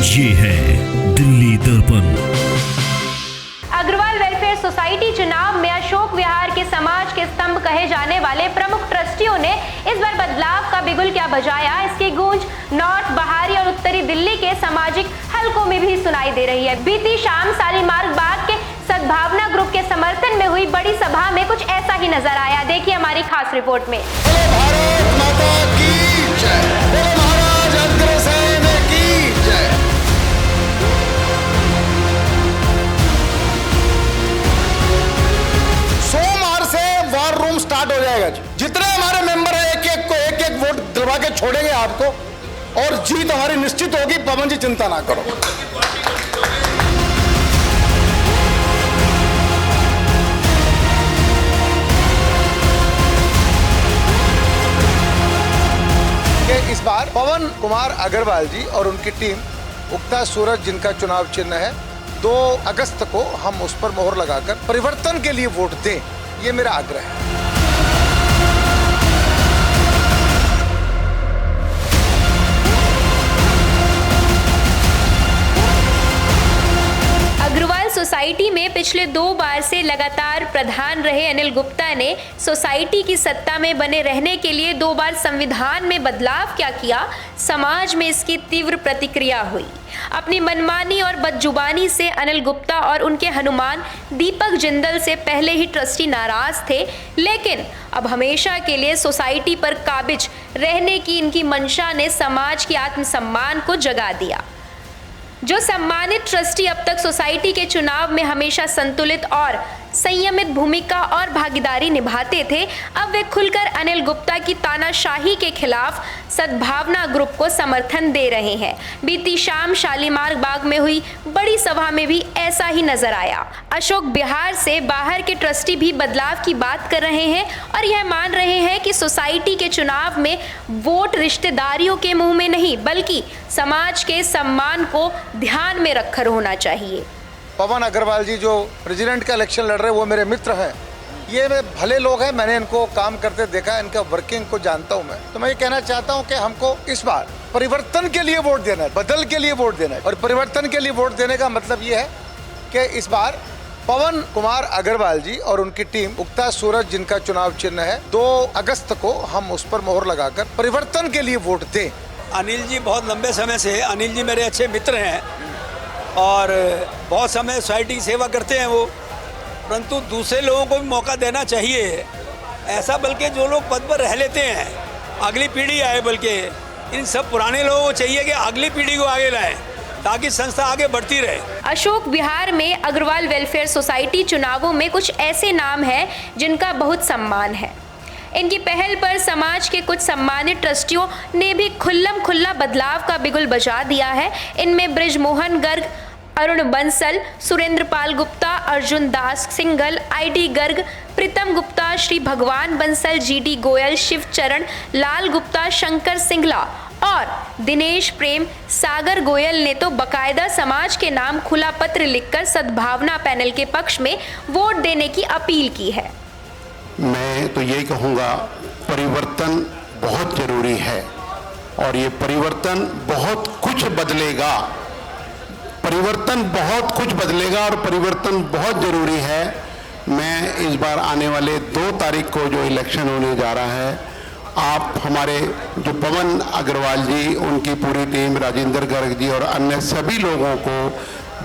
ये है दिल्ली दर्पण। अग्रवाल वेलफेयर सोसाइटी चुनाव में अशोक विहार के समाज के स्तंभ कहे जाने वाले प्रमुख ट्रस्टियों ने इस बार बदलाव का बिगुल क्या बजाया, इसकी गूंज नॉर्थ, बाहरी और उत्तरी दिल्ली के सामाजिक हलकों में भी सुनाई दे रही है। बीती शाम शालीमार बाग के सद्भावना ग्रुप के समर्थन में हुई बड़ी सभा में कुछ ऐसा ही नजर आया। देखिए हमारी खास रिपोर्ट में। भारत माता की जय, महाराज अग्रसेन की जय। सोमवार से वॉर रूम स्टार्ट हो जाएगा। जितने हमारे मेंबर हैं एक एक को एक एक वोट दिलवा के छोड़ेंगे आपको, और जीत हमारी निश्चित होगी। पवन जी चिंता ना करो। इस बार पवन कुमार अग्रवाल जी और उनकी टीम उगता सूरज, जिनका चुनाव चिन्ह है, 2 अगस्त को हम उस पर मोहर लगाकर परिवर्तन के लिए वोट दें, ये मेरा आग्रह है। अग्रवाल सोसाइटी में पिछले 2 बार से लगातार प्रधान रहे अनिल गुप्ता ने सोसाइटी की सत्ता में बने रहने के लिए 2 बार संविधान में बदलाव क्या किया, समाज में इसकी तीव्र प्रतिक्रिया हुई। अपनी मनमानी और बदजुबानी से अनिल गुप्ता और उनके हनुमान दीपक जिंदल से पहले ही ट्रस्टी नाराज थे, लेकिन अब हमेशा के लिए सोसाइटी पर काबिज रहने की इनकी मंशा ने समाज के आत्मसम्मान को जगा दिया। जो सम्मानित ट्रस्टी अब तक सोसाइटी के चुनाव में हमेशा संतुलित और संयमित भूमिका और भागीदारी निभाते थे, अब वे खुलकर अनिल गुप्ता की तानाशाही के खिलाफ सद्भावना ग्रुप को समर्थन दे रहे हैं। बीती शाम शालीमार बाग में हुई बड़ी सभा में भी ऐसा ही नजर आया। अशोक विहार से बाहर के ट्रस्टी भी बदलाव की बात कर रहे हैं और यह मान रहे हैं कि सोसाइटी के चुनाव में वोट रिश्तेदारियों के मुंह में नहीं, बल्कि समाज के सम्मान को ध्यान में रखकर होना चाहिए। पवन अग्रवाल जी जो प्रेसिडेंट का इलेक्शन लड़ रहे हैं, वो मेरे मित्र हैं। ये भले लोग हैं, मैंने इनको काम करते देखा है, इनका वर्किंग को जानता हूं मैं। तो मैं ये कहना चाहता हूं कि हमको इस बार परिवर्तन के लिए वोट देना है, बदल के लिए वोट देना है। और परिवर्तन के लिए वोट देने का मतलब ये है कि इस बार पवन कुमार अग्रवाल जी और उनकी टीम उगता सूरज, जिनका चुनाव चिन्ह है, 2 अगस्त को हम उस पर मोहर लगाकर परिवर्तन के लिए वोट दें। अनिल जी बहुत लंबे समय से, अनिल जी मेरे अच्छे मित्र हैं और बहुत समय सोसाइटी की सेवा करते हैं वो, परंतु दूसरे लोगों को भी मौका देना चाहिए ऐसा, बल्कि जो लोग पद पर रह लेते हैं अगली पीढ़ी आए, बल्कि इन सब पुराने लोगों को चाहिए कि अगली पीढ़ी को आगे लाएं ताकि संस्था आगे बढ़ती रहे। अशोक विहार में अग्रवाल वेलफेयर सोसाइटी चुनावों में कुछ ऐसे नाम हैं जिनका बहुत सम्मान है। इनकी पहल पर समाज के कुछ सम्मानित ट्रस्टियों ने भी खुल्लम खुल्ला बदलाव का बिगुल बजा दिया है। इनमें ब्रिजमोहन गर्ग, अरुण बंसल, सुरेंद्र पाल गुप्ता, अर्जुन दास सिंगल, ID गर्ग, प्रीतम गुप्ता, श्री भगवान बंसल, GD गोयल, शिवचरण, लाल गुप्ता, शंकर सिंगला और दिनेश प्रेम सागर गोयल ने तो बकायदा समाज के नाम खुला पत्र लिखकर सद्भावना पैनल के पक्ष में वोट देने की अपील की है। मैं तो यही कहूँगा, परिवर्तन बहुत जरूरी है और ये परिवर्तन बहुत कुछ बदलेगा। परिवर्तन बहुत कुछ बदलेगा और परिवर्तन बहुत जरूरी है। मैं इस बार आने वाले 2 तारीख को जो इलेक्शन होने जा रहा है, आप हमारे जो पवन अग्रवाल जी, उनकी पूरी टीम, राजेंद्र गर्ग जी और अन्य सभी लोगों को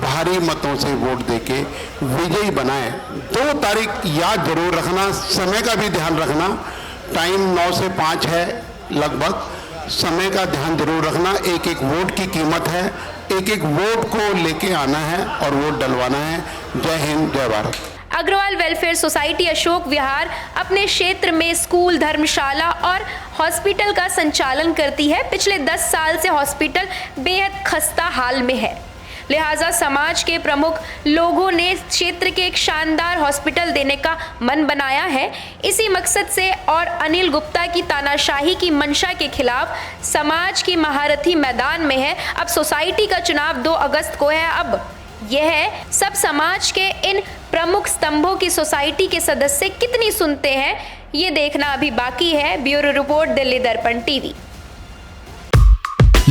भारी मतों से वोट देके विजयी बनाएं। 2 तारीख याद जरूर रखना, समय का भी ध्यान रखना। टाइम 9 से 5 है लगभग, समय का ध्यान जरूर रखना। एक एक वोट की कीमत है, एक एक वोट को लेके आना है और वोट डलवाना है। जय हिंद, जय भारत। अग्रवाल वेलफेयर सोसाइटी अशोक विहार अपने क्षेत्र में स्कूल, धर्मशाला और हॉस्पिटल का संचालन करती है। पिछले 10 साल से हॉस्पिटल बेहद खस्ता हाल में है, लिहाजा समाज के प्रमुख लोगों ने क्षेत्र के एक शानदार हॉस्पिटल देने का मन बनाया है। इसी मकसद से और अनिल गुप्ता की तानाशाही की मंशा के खिलाफ समाज की महारथी मैदान में है। अब सोसाइटी का चुनाव 2 अगस्त को है। अब यह सब समाज के इन प्रमुख स्तंभों की सोसाइटी के सदस्य कितनी सुनते हैं, ये देखना अभी बाकी है। ब्यूरो रिपोर्ट, दिल्ली दर्पण टीवी।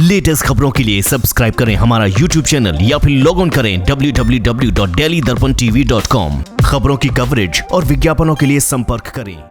लेटेस्ट खबरों के लिए सब्सक्राइब करें हमारा YouTube चैनल या फिर लॉग ऑन करें www.delhidarpantv.com। खबरों की कवरेज और विज्ञापनों के लिए संपर्क करें।